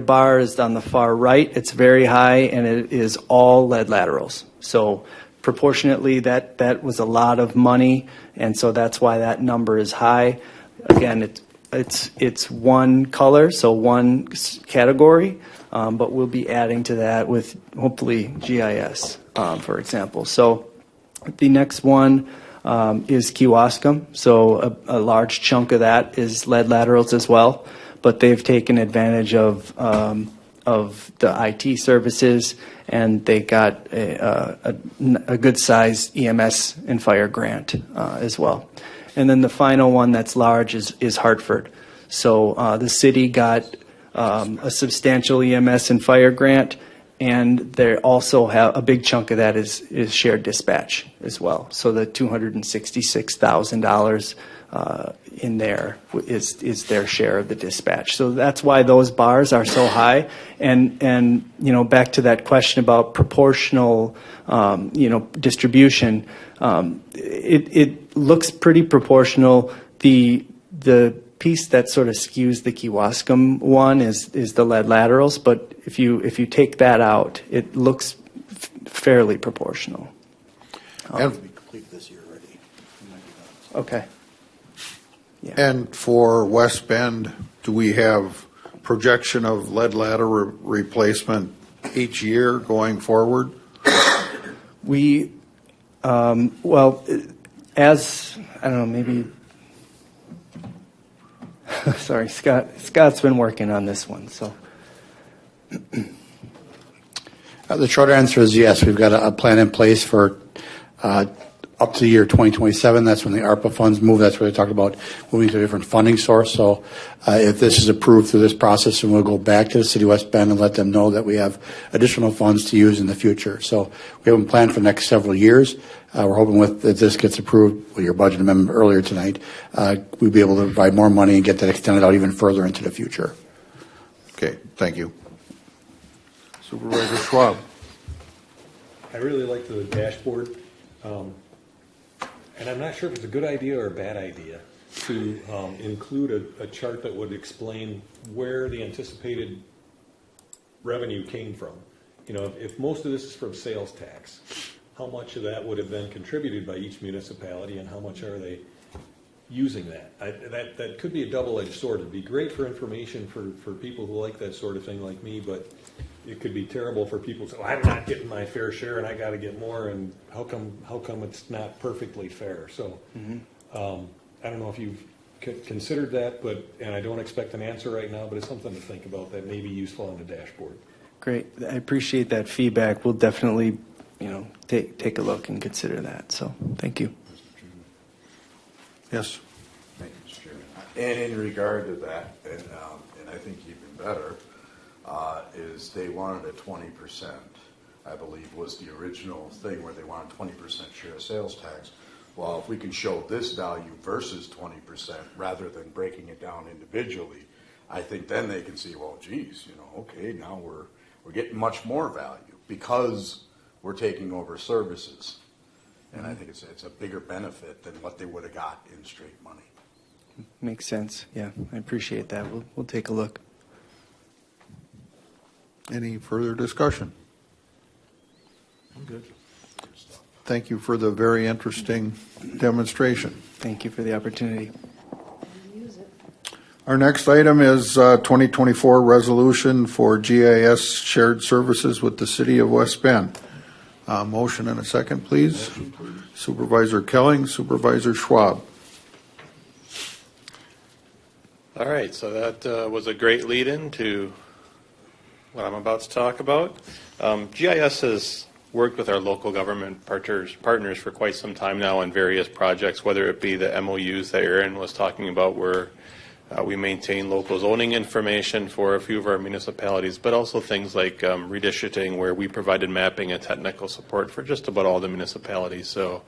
bar is on the far right. It's very high, and it is all lead laterals. So proportionately, that was a lot of money, and so that's why that number is high. Again, it's one color, so one category, but we'll be adding to that with hopefully GIS, for example. So the next one is Kewaskum. So a large chunk of that is lead laterals as well, but they've taken advantage of the IT services, and they got a good size EMS and fire grant as well. And then the final one that's large is Hartford. So the city got a substantial EMS and fire grant, and they also have a big chunk of that is shared dispatch as well. So the $266,000 in there is their share of the dispatch. So that's why those bars are so high. And back to that question about proportional distribution, it looks pretty proportional. The piece that sort of skews the Kewaskum one is the lead laterals, but if you take that out, it looks fairly proportional. And, Complete this year already. Okay. Yeah. and for West Bend, do we have projection of lead lateral replacement each year going forward? We, as I don't know, maybe. Sorry, Scott's been working on this one, so. The short answer is yes. We've got a plan in place for up to the year 2027. That's when the ARPA funds move. That's where they talk about moving to a different funding source. So if this is approved through this process, and we'll go back to the City of West Bend and let them know that we have additional funds to use in the future. So we have a plan for the next several years. We're hoping that this gets approved with your budget amendment earlier tonight, we'll be able to provide more money and get that extended out even further into the future. Okay, thank you. Supervisor Schwab. I really like the dashboard, and I'm not sure if it's a good idea or a bad idea to include a chart that would explain where the anticipated revenue came from. If most of this is from sales tax, how much of that would have been contributed by each municipality, and how much are they using that? That could be a double-edged sword. It'd be great for information for people who like that sort of thing like me, but it could be terrible for people who say, I'm not getting my fair share and I got to get more, and how come it's not perfectly fair? So I don't know if you've considered that, and I don't expect an answer right now, but it's something to think about that may be useful on the dashboard. Great. I appreciate that feedback. We'll definitely, take a look and consider that. So thank you. Yes. Thank you, Mr. Chairman. And in regard to that, and I think even better, is they wanted a 20%, I believe was the original thing where they wanted 20% share of sales tax. Well, if we can show this value versus 20% rather than breaking it down individually, I think then they can see, well, geez, okay, now we're getting much more value because we're taking over services. And I think it's a bigger benefit than what they would have got in straight money. Makes sense. Yeah, I appreciate that. We'll take a look. Any further discussion? I'm good. Thank you for the very interesting demonstration. Thank you for the opportunity. Our next item is 2024 resolution for GIS shared services with the city of West Bend. Motion and a second, please. Supervisor Kelling, Supervisor Schwab. All right, so that was a great lead-in to what I'm about to talk about. GIS has worked with our local government partners for quite some time now on various projects, whether it be the MOUs that Aaron was talking about, where we maintain local zoning information for a few of our municipalities, but also things like redistricting, where we provided mapping and technical support for just about all the municipalities. So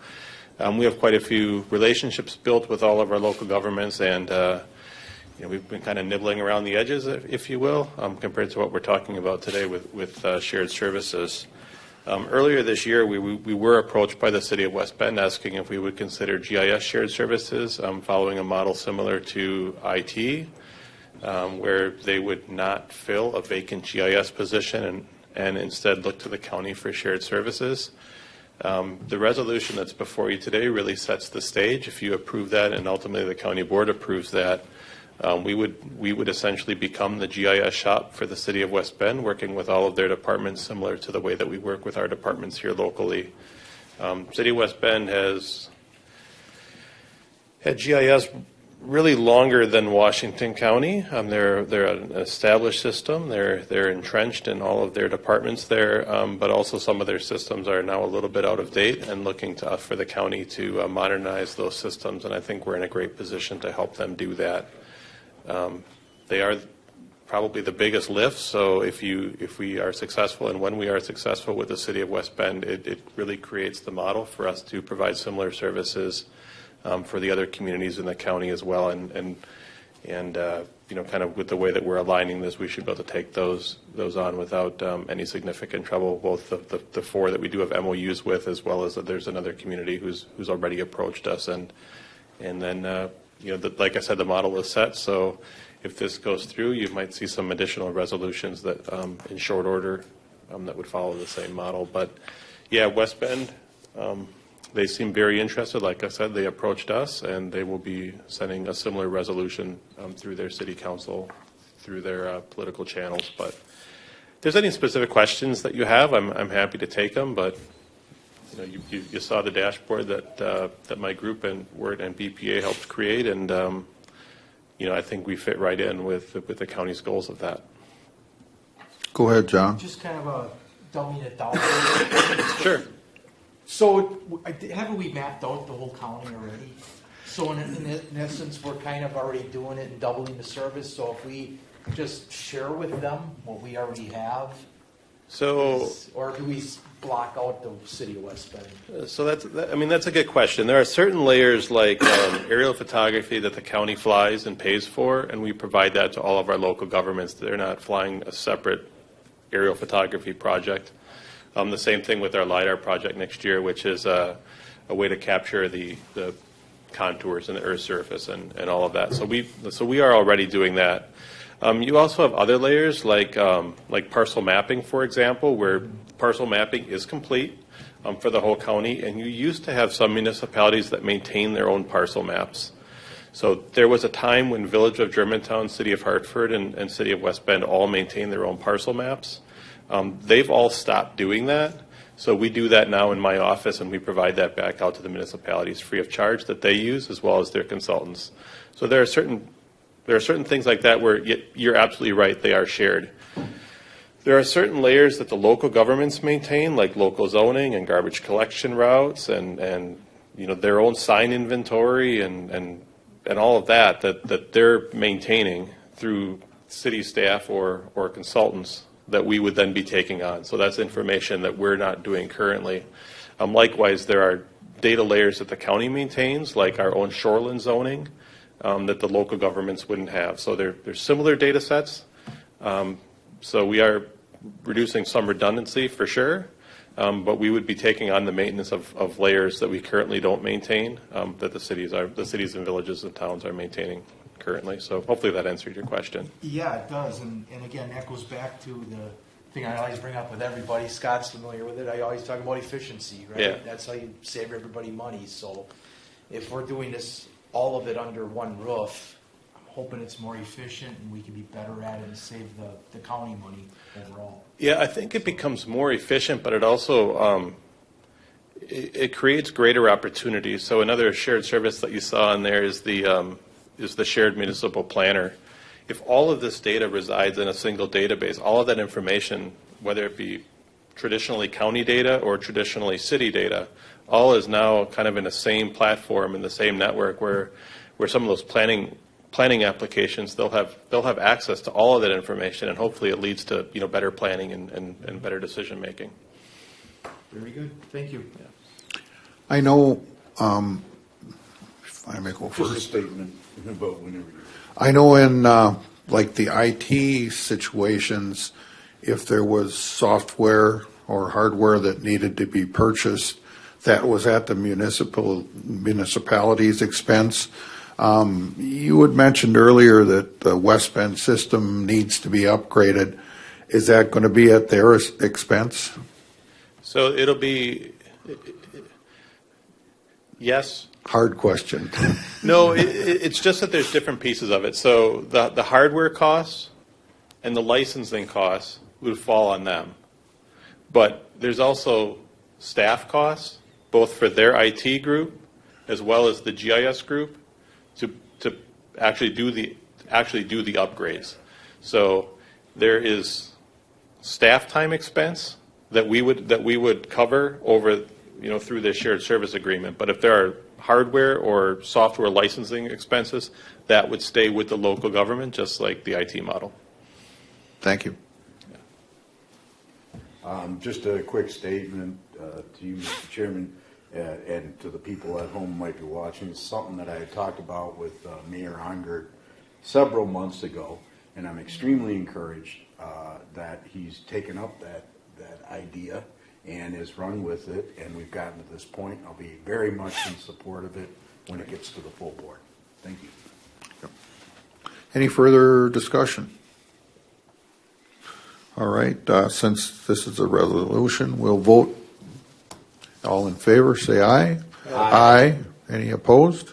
we have quite a few relationships built with all of our local governments, and we've been kind of nibbling around the edges, if you will, compared to what we're talking about today with shared services. Earlier this year, we were approached by the city of West Bend asking if we would consider GIS shared services, following a model similar to IT, where they would not fill a vacant GIS position and instead look to the county for shared services. The resolution that's before you today really sets the stage. If you approve that and ultimately the county board approves that, we would essentially become the GIS shop for the city of West Bend, working with all of their departments similar to the way that we work with our departments here locally. City of West Bend has had GIS really longer than Washington County. They're an established system. They're entrenched in all of their departments there, but also some of their systems are now a little bit out of date and looking to us for the county to modernize those systems. And I think we're in a great position to help them do that. They are probably the biggest lift. So if we are successful, and when we are successful with the city of West Bend, it really creates the model for us to provide similar services for the other communities in the county as well. And kind of with the way that we're aligning this, we should be able to take those on without any significant trouble. Both the four that we do have MOUs with, as well as there's another community who's already approached us, and then. Like I said, the model is set, so if this goes through, you might see some additional resolutions that, in short order, that would follow the same model. But, yeah, West Bend, they seem very interested. Like I said, they approached us, and they will be sending a similar resolution through their city council, through their political channels. But if there's any specific questions that you have, I'm happy to take them, but you saw the dashboard that my group and Word and BPA helped create, and I think we fit right in with the county's goals of that. Go ahead, John. Just kind of dumbing it down. Sure. So haven't we mapped out the whole county already? So in essence, we're kind of already doing it and doubling the service. So if we just share with them what we already have, or do we block out the city of West Bend? So that's a good question. There are certain layers like aerial photography that the county flies and pays for, and we provide that to all of our local governments. They're not flying a separate aerial photography project. The same thing with our LiDAR project next year, which is a way to capture the contours and the Earth's surface and all of that. So we are already doing that. You also have other layers like parcel mapping, for example, where parcel mapping is complete for the whole county, and you used to have some municipalities that maintain their own parcel maps. So there was a time when Village of Germantown, City of Hartford, and City of West Bend all maintained their own parcel maps. They've all stopped doing that. So we do that now in my office, and we provide that back out to the municipalities free of charge that they use, as well as their consultants. So there are certain things like that where you're absolutely right, they are shared. There are certain layers that the local governments maintain, like local zoning and garbage collection routes and their own sign inventory and all of that they're maintaining through city staff or consultants that we would then be taking on. So that's information that we're not doing currently. Likewise, there are data layers that the county maintains, like our own shoreline zoning, that the local governments wouldn't have. So they're similar data sets. So we are reducing some redundancy for sure, but we would be taking on the maintenance of layers that we currently don't maintain, that the cities and villages and towns are maintaining currently. So hopefully that answered your question. Yeah, it does, and again, that goes back to the thing I always bring up with everybody. Scott's familiar with it. I always talk about efficiency, right? Yeah. That's how you save everybody money. So if we're doing this, all of it under one roof, I'm hoping it's more efficient and we can be better at it and save the county money overall. Yeah, I think it becomes more efficient, but it also it creates greater opportunities. So another shared service that you saw in there is the shared municipal planner. If all of this data resides in a single database, all of that information, whether it be traditionally county data or traditionally city data, all is now kind of in the same platform, in the same network where some of those planning applications, they'll have access to all of that information, and hopefully it leads to better planning and better decision making. Very good. Thank you. Yeah. I know, if I may go Just a first. statement about whenever you're. I know in like the IT situations, if there was software or hardware that needed to be purchased, that was at the municipality's expense. You had mentioned earlier that the West Bend system needs to be upgraded. Is that going to be at their expense? So it'll be, yes. Hard question. No, it's just that there's different pieces of it. So the hardware costs and the licensing costs would fall on them. But there's also staff costs, both for their IT group as well as the GIS group, to actually do the upgrades. So there is staff time expense that we would cover over through this shared service agreement. But if there are hardware or software licensing expenses, that would stay with the local government, just like the IT model. Thank you. Just a quick statement to you, Mr. Chairman, and to the people at home who might be watching. It's something that I had talked about with Mayor Ongert several months ago, and I'm extremely encouraged that he's taken up that idea and has run with it, and we've gotten to this point. I'll be very much in support of it when it gets to the full board. Thank you. Any further discussion? All right, since this is a resolution, we'll vote. All in favor, say aye. Aye. Any opposed?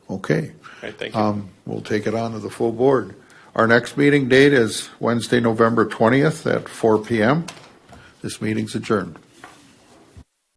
Okay. All right, thank you. We'll take it on to the full board. Our next meeting date is Wednesday, November 20th at 4 p.m. This meeting's adjourned.